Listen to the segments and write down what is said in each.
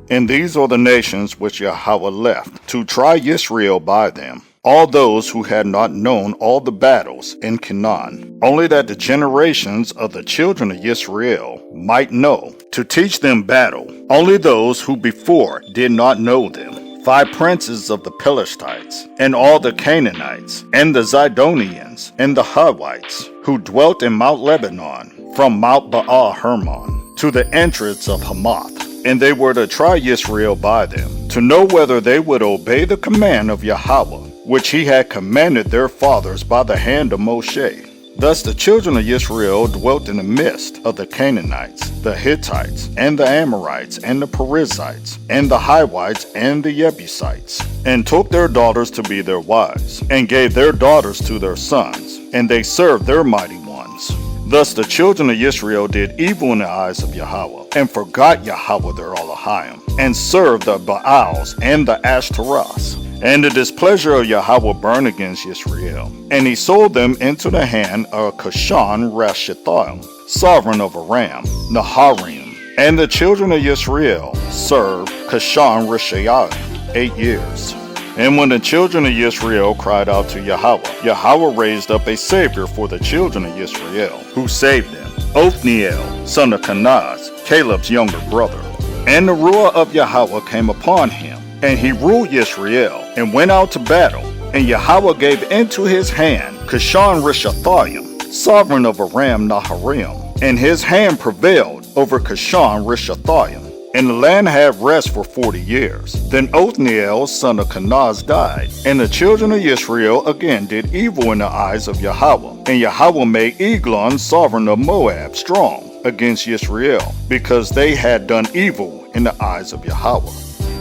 And these are the nations which Yahweh left, to try Israel by them, all those who had not known all the battles in Canaan, only that the generations of the children of Israel might know, to teach them battle, only those who before did not know them. 5 princes of the Pelethites, and all the Canaanites, and the Zidonians, and the Hivites, who dwelt in Mount Lebanon, from Mount Baal Hermon, to the entrance of Hamath. And they were to try Israel by them, to know whether they would obey the command of Yahweh, which he had commanded their fathers by the hand of Moshe. Thus the children of Israel dwelt in the midst of the Canaanites, the Hittites, and the Amorites, and the Perizzites, and the Hivites, and the Jebusites, and took their daughters to be their wives, and gave their daughters to their sons, and they served their mighty ones. Thus the children of Israel did evil in the eyes of Yahweh, and forgot Yahweh their Elohim, and served the Baals and the Ashtaroths. And the displeasure of Yahweh burned against Israel, and he sold them into the hand of Cushan Rishathaim, sovereign of Aram, Naharim. And the children of Israel served Cushan Rishathaim 8 years. And when the children of Israel cried out to Yahweh, Yahweh raised up a savior for the children of Israel, who saved them, Othniel, son of Kenaz, Caleb's younger brother. And the ruah of Yahweh came upon him, and he ruled Israel, and went out to battle. And Yahweh gave into his hand Cushan Rishathaim, sovereign of Aram Naharim, and his hand prevailed over Cushan Rishathaim. And the land had rest for 40 years. Then Othniel, son of Kenaz, died. And the children of Israel again did evil in the eyes of Yahweh. And Yahweh made Eglon, sovereign of Moab, strong against Israel, because they had done evil in the eyes of Yahweh.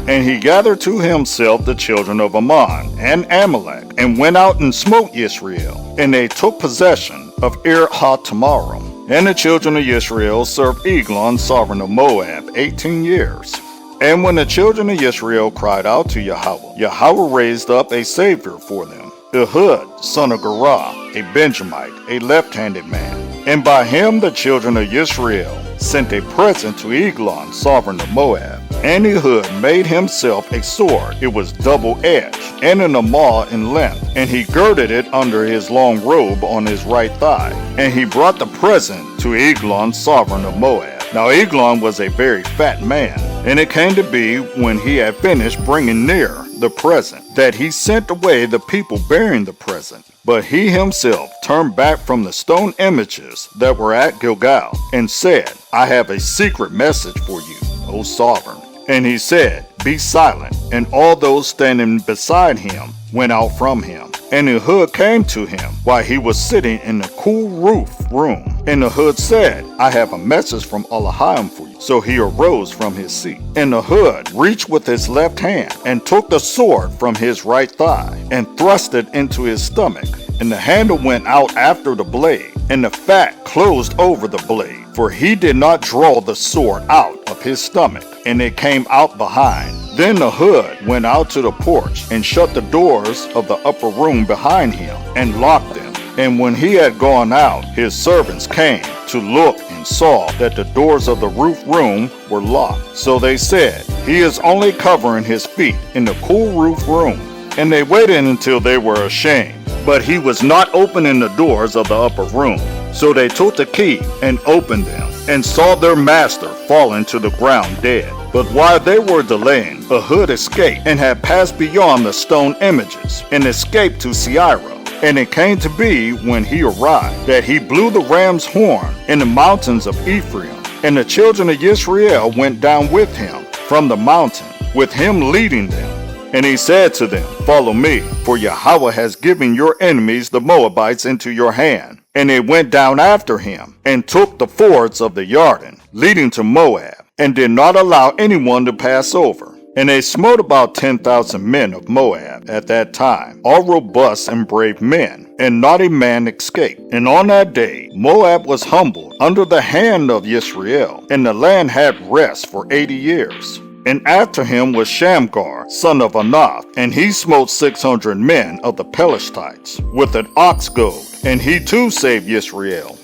And he gathered to himself the children of Ammon and Amalek, and went out and smote Israel. And they took possession of Ir-ha-tamarim. And the children of Israel served Eglon, sovereign of Moab, 18 years. And when the children of Israel cried out to Yahweh, Yahweh raised up a savior for them, Ehud, son of Gerah, a Benjamite, a left-handed man. And by him the children of Israel sent a present to Eglon, sovereign of Moab. And Ehud made himself a sword. It was double-edged, and an amah in length, and he girded it under his long robe on his right thigh. And he brought the present to Eglon, sovereign of Moab. Now Eglon was a very fat man, and it came to be, when he had finished bringing near the present, that he sent away the people bearing the present. But he himself turned back from the stone images that were at Gilgal, and said, I have a secret message for you, O sovereign. And he said, Be silent. And all those standing beside him went out from him. And Ehud came to him while he was sitting in the cool roof room. And Ehud said, I have a message from Elohim for you. So he arose from his seat. And Ehud reached with his left hand, and took the sword from his right thigh, and thrust it into his stomach. And the handle went out after the blade, and the fat closed over the blade. For he did not draw the sword out of his stomach, and it came out behind. Then Ehud went out to the porch, and shut the doors of the upper room behind him, and locked them. And when he had gone out, his servants came to look, and saw that the doors of the roof room were locked. So they said, He is only covering his feet in the cool roof room. And they waited until they were ashamed. But he was not opening the doors of the upper room. So they took the key and opened them, and saw their master fallen to the ground dead. But while they were delaying, Ehud escaped, and had passed beyond the stone images, and escaped to Seirah. And it came to be, when he arrived, that he blew the ram's horn in the mountains of Ephraim. And the children of Israel went down with him from the mountain, with him leading them. And he said to them, Follow me, for Yahweh has given your enemies the Moabites into your hand. And they went down after him, and took the fords of the Jordan, leading to Moab, and did not allow anyone to pass over. And they smote about 10,000 men of Moab at that time, all robust and brave men, and not a man escaped. And on that day Moab was humbled under the hand of Israel, and the land had rest for 80 years. And after him was Shamgar, son of Anath, and he smote 600 men of the Pelethites with an ox goad, and he too saved Israel.